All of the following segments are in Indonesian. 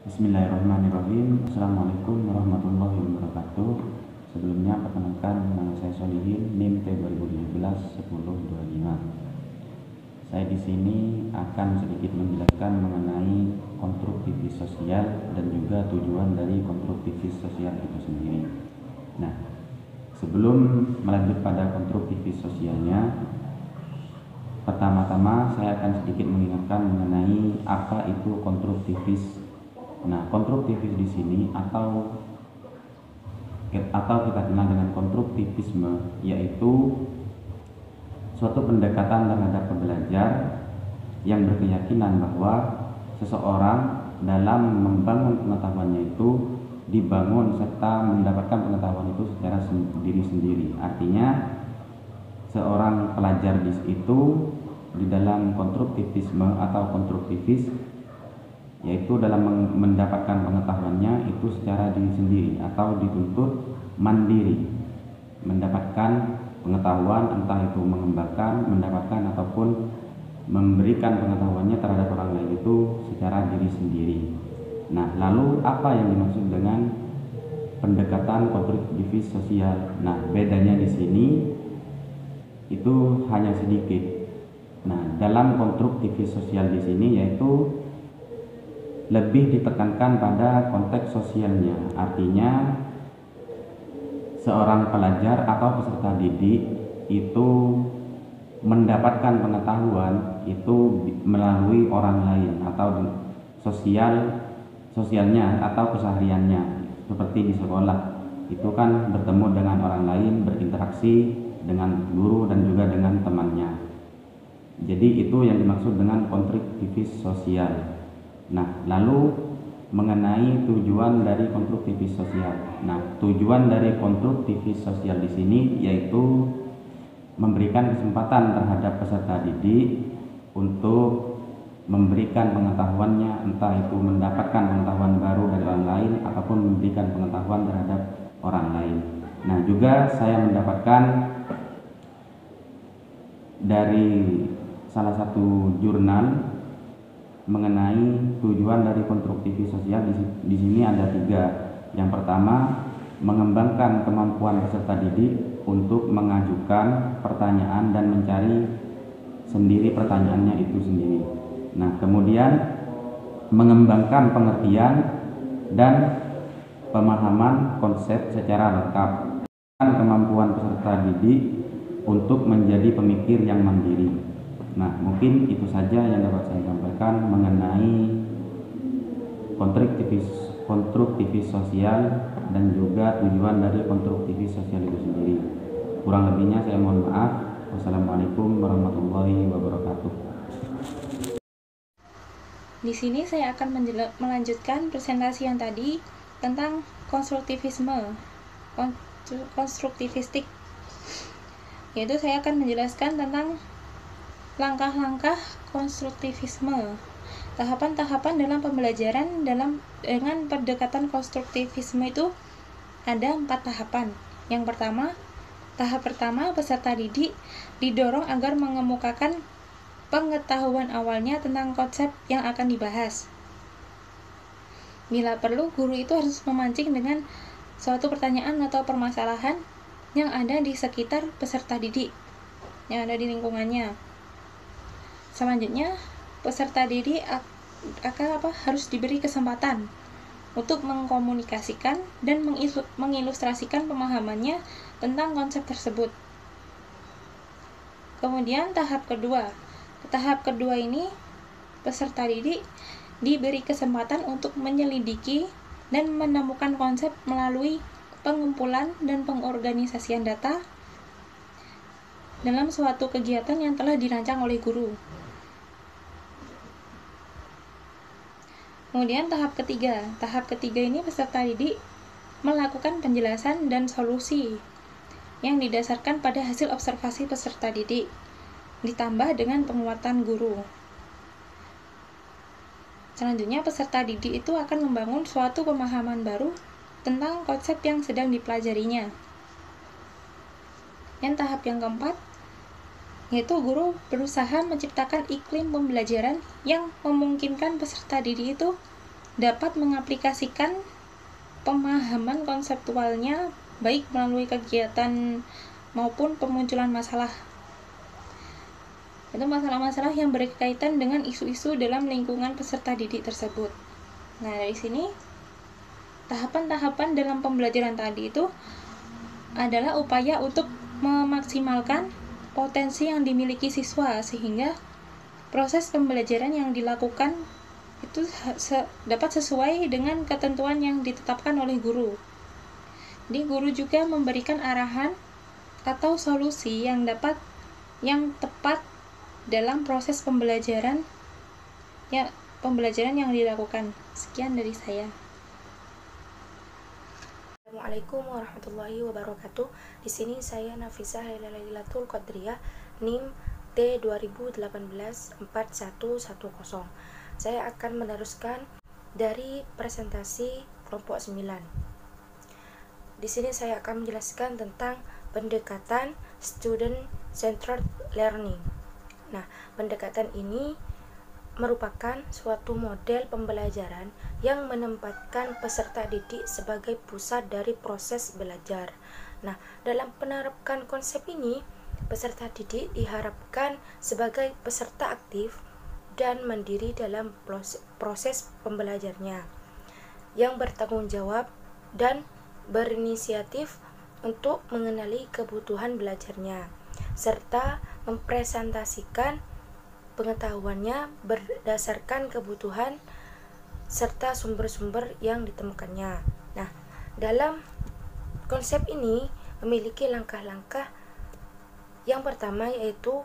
Bismillahirrahmanirrahim. Assalamualaikum warahmatullahi wabarakatuh. Sebelumnya perkenalkan, nama saya Solihin, NIM T2017-1025. Saya di sini akan sedikit menjelaskan mengenai konstruktivis sosial dan juga tujuan dari konstruktivis sosial itu sendiri. Nah, sebelum melanjut pada konstruktivis sosialnya, pertama-tama saya akan sedikit mengingatkan mengenai apa itu konstruktivis. Nah, konstruktivis di sini atau kita kenal dengan konstruktivisme, yaitu suatu pendekatan terhadap pembelajar yang berkeyakinan bahwa seseorang dalam membangun pengetahuannya itu dibangun serta mendapatkan pengetahuan itu secara sendiri. Artinya seorang pelajar itu di dalam konstruktivisme atau konstruktivis, yaitu dalam mendapatkan pengetahuannya itu secara diri sendiri atau dituntut mandiri mendapatkan pengetahuan, entah itu mengembangkan, mendapatkan ataupun memberikan pengetahuannya terhadap orang lain itu secara diri sendiri. Nah, lalu apa yang dimaksud dengan pendekatan konstruktivis sosial? Nah, bedanya di sini itu hanya sedikit. Nah, dalam konstruktivis sosial di sini yaitu lebih ditekankan pada konteks sosialnya. Artinya seorang pelajar atau peserta didik itu mendapatkan pengetahuan itu melalui orang lain atau sosialnya atau kesehariannya. Seperti di sekolah itu kan bertemu dengan orang lain, berinteraksi dengan guru dan juga dengan temannya. Jadi itu yang dimaksud dengan konstruktivis sosial. Nah, lalu mengenai tujuan dari konstruktivis sosial. Nah, tujuan dari konstruktivis sosial di sini yaitu memberikan kesempatan terhadap peserta didik untuk memberikan pengetahuannya, entah itu mendapatkan pengetahuan baru dari orang lain ataupun memberikan pengetahuan terhadap orang lain. Nah, juga saya mendapatkan dari salah satu jurnal mengenai tujuan dari konstruktivis sosial. Di sini ada 3. Yang pertama, mengembangkan kemampuan peserta didik untuk mengajukan pertanyaan dan mencari sendiri pertanyaannya itu sendiri. Nah, kemudian mengembangkan pengertian dan pemahaman konsep secara lengkap. Kemampuan peserta didik untuk menjadi pemikir yang mandiri. Nah, mungkin itu saja yang dapat saya sampaikan mengenai konstruktivis sosial dan juga tujuan dari konstruktivis sosial itu sendiri. Kurang lebihnya saya mohon maaf. Wassalamualaikum warahmatullahi wabarakatuh. Di sini saya akan melanjutkan presentasi yang tadi tentang konstruktivisme, konstruktivistik. Yaitu saya akan menjelaskan tentang langkah-langkah konstruktivisme, tahapan-tahapan dalam pembelajaran dengan pendekatan konstruktivisme itu ada 4 tahapan. Yang pertama, tahap pertama, peserta didik didorong agar mengemukakan pengetahuan awalnya tentang konsep yang akan dibahas. Bila perlu, guru itu harus memancing dengan suatu pertanyaan atau permasalahan yang ada di sekitar peserta didik, yang ada di lingkungannya. Selanjutnya, peserta didik harus diberi kesempatan untuk mengkomunikasikan dan mengilustrasikan pemahamannya tentang konsep tersebut. Kemudian tahap kedua ini peserta didik diberi kesempatan untuk menyelidiki dan menemukan konsep melalui pengumpulan dan pengorganisasian data dalam suatu kegiatan yang telah dirancang oleh guru. Kemudian tahap ketiga ini peserta didik melakukan penjelasan dan solusi yang didasarkan pada hasil observasi peserta didik, ditambah dengan penguatan guru. Selanjutnya, peserta didik itu akan membangun suatu pemahaman baru tentang konsep yang sedang dipelajarinya. Dan tahap yang keempat, yaitu guru berusaha menciptakan iklim pembelajaran yang memungkinkan peserta didik itu dapat mengaplikasikan pemahaman konseptualnya baik melalui kegiatan maupun pemunculan masalah. Itu masalah-masalah yang berkaitan dengan isu-isu dalam lingkungan peserta didik tersebut. Nah, dari sini tahapan-tahapan dalam pembelajaran tadi itu adalah upaya untuk memaksimalkan potensi yang dimiliki siswa sehingga proses pembelajaran yang dilakukan itu dapat sesuai dengan ketentuan yang ditetapkan oleh guru. Jadi guru juga memberikan arahan atau solusi yang tepat dalam proses pembelajaran yang dilakukan. Sekian dari saya. Assalamualaikum warahmatullahi wabarakatuh. Di sini saya Nafisah Lailatul Qadriyah, NIM T 2018-4110. Saya akan meneruskan dari presentasi kelompok 9. Di sini saya akan menjelaskan tentang pendekatan Student Centered Learning. Nah, pendekatan ini merupakan suatu model pembelajaran yang menempatkan peserta didik sebagai pusat dari proses belajar. Nah, dalam penerapkan konsep ini, peserta didik diharapkan sebagai peserta aktif dan mandiri dalam proses pembelajarnya, yang bertanggung jawab dan berinisiatif untuk mengenali kebutuhan belajarnya, serta mempresentasikan pengetahuannya berdasarkan kebutuhan serta sumber-sumber yang ditemukannya. Nah, dalam konsep ini memiliki langkah-langkah. Yang pertama yaitu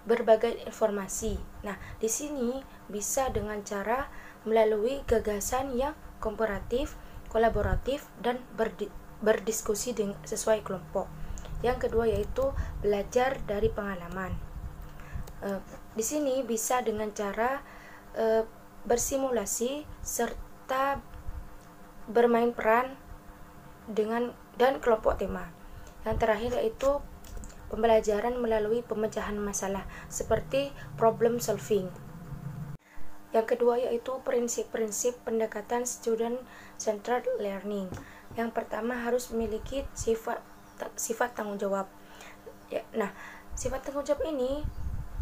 berbagai informasi. Nah, di sini bisa dengan cara melalui gagasan yang komparatif, kolaboratif, dan berdiskusi sesuai kelompok. Yang kedua yaitu belajar dari pengalaman. Di sini bisa dengan cara bersimulasi serta bermain peran dan kelompok tema. Yang terakhir yaitu pembelajaran melalui pemecahan masalah seperti problem solving. Yang kedua yaitu prinsip-prinsip pendekatan student centered learning. Yang pertama harus memiliki sifat tanggung jawab. Nah, sifat tanggung jawab ini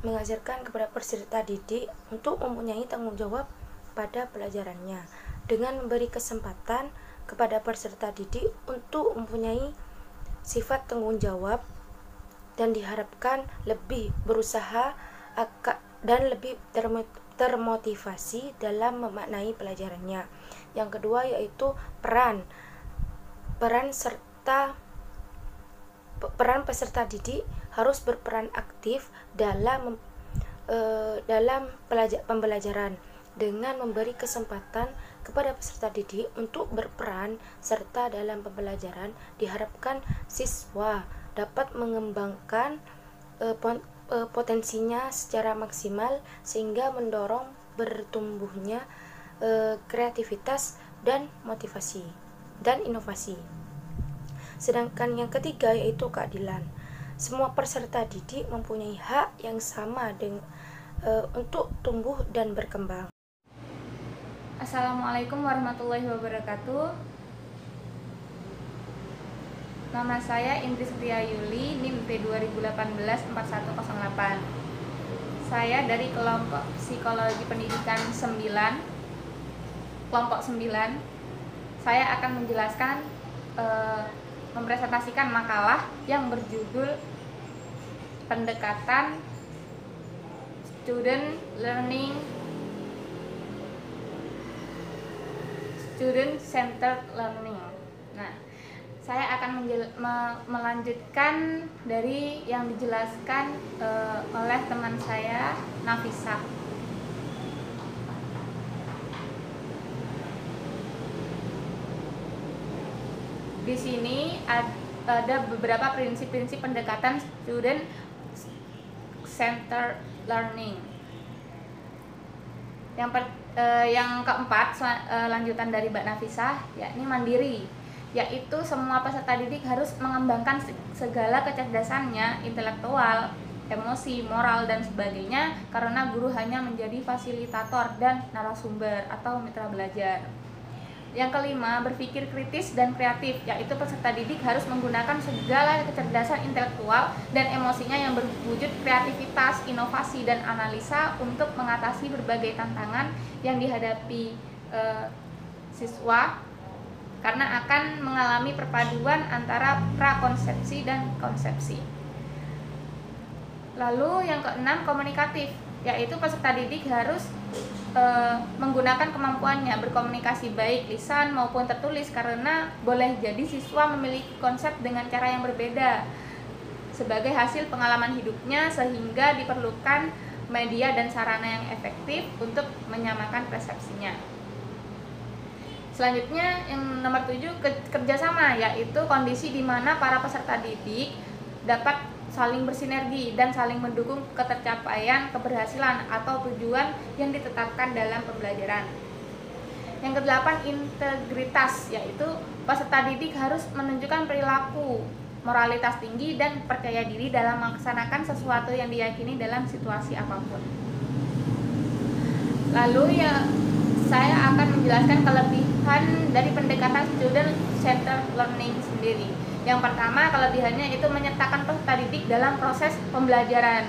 mengajarkan kepada peserta didik untuk mempunyai tanggung jawab pada pelajarannya dengan memberi kesempatan kepada peserta didik untuk mempunyai sifat tanggung jawab dan diharapkan lebih berusaha dan lebih termotivasi dalam memaknai pelajarannya. Yang kedua yaitu peran peserta didik harus berperan aktif dalam pembelajaran dengan memberi kesempatan kepada peserta didik untuk berperan serta dalam pembelajaran. Diharapkan siswa dapat mengembangkan potensinya secara maksimal sehingga mendorong bertumbuhnya kreativitas dan motivasi dan inovasi. Sedangkan yang ketiga yaitu keadilan. Semua peserta didik mempunyai hak yang sama untuk tumbuh dan berkembang. Assalamualaikum warahmatullahi wabarakatuh. Nama saya Indri Setiayuli, NIM T 2018-4108. Saya dari kelompok Psikologi Pendidikan 9, kelompok 9. Saya akan menjelaskan mempresentasikan makalah yang berjudul pendekatan student centered learning. Nah, saya akan melanjutkan dari yang dijelaskan oleh teman saya Nafisah. Di sini ada beberapa prinsip-prinsip pendekatan student centered learning. Yang keempat, lanjutan dari Mbak Nafisah, yakni mandiri, yaitu semua peserta didik harus mengembangkan segala kecerdasannya intelektual, emosi, moral, dan sebagainya, karena guru hanya menjadi fasilitator dan narasumber atau mitra belajar. Yang kelima, berpikir kritis dan kreatif, yaitu peserta didik harus menggunakan segala kecerdasan intelektual dan emosinya yang berwujud kreativitas, inovasi, dan analisa untuk mengatasi berbagai tantangan yang dihadapi siswa, karena akan mengalami perpaduan antara prakonsepsi dan konsepsi. Lalu yang keenam, komunikatif, yaitu peserta didik harus menggunakan kemampuannya berkomunikasi baik lisan maupun tertulis, karena boleh jadi siswa memiliki konsep dengan cara yang berbeda sebagai hasil pengalaman hidupnya, sehingga diperlukan media dan sarana yang efektif untuk menyamakan persepsinya. Selanjutnya yang nomor 7, kerjasama, yaitu kondisi di mana para peserta didik dapat saling bersinergi dan saling mendukung ketercapaian keberhasilan atau tujuan yang ditetapkan dalam pembelajaran. Yang kedelapan, integritas, yaitu peserta didik harus menunjukkan perilaku moralitas tinggi dan percaya diri dalam melaksanakan sesuatu yang diyakini dalam situasi apapun. Lalu saya akan menjelaskan kelebihan dari pendekatan student centered learning sendiri. Yang pertama, kelebihannya itu menyertakan peserta didik dalam proses pembelajaran.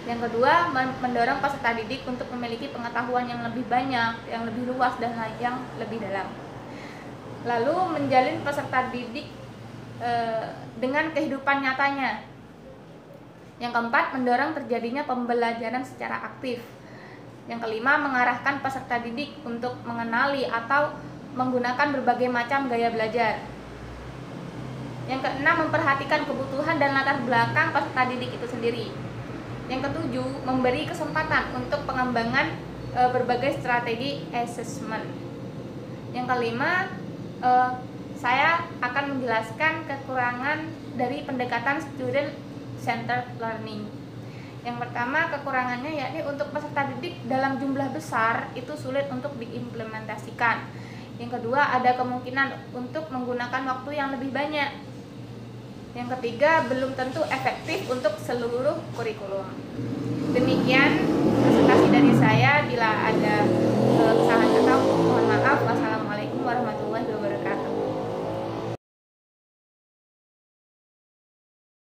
Yang kedua, mendorong peserta didik untuk memiliki pengetahuan yang lebih banyak, yang lebih luas, dan yang lebih dalam. Lalu menjalin peserta didik dengan kehidupan nyatanya. Yang keempat, mendorong terjadinya pembelajaran secara aktif. Yang kelima, mengarahkan peserta didik untuk mengenali atau menggunakan berbagai macam gaya belajar. Yang keenam, memperhatikan kebutuhan dan latar belakang peserta didik itu sendiri. Yang ketujuh, memberi kesempatan untuk pengembangan berbagai strategi assessment. Yang kelima, saya akan menjelaskan kekurangan dari pendekatan student centered learning. Yang pertama, kekurangannya yakni untuk peserta didik dalam jumlah besar itu sulit untuk diimplementasikan. Yang kedua, ada kemungkinan untuk menggunakan waktu yang lebih banyak. Yang ketiga, belum tentu efektif untuk seluruh kurikulum. Demikian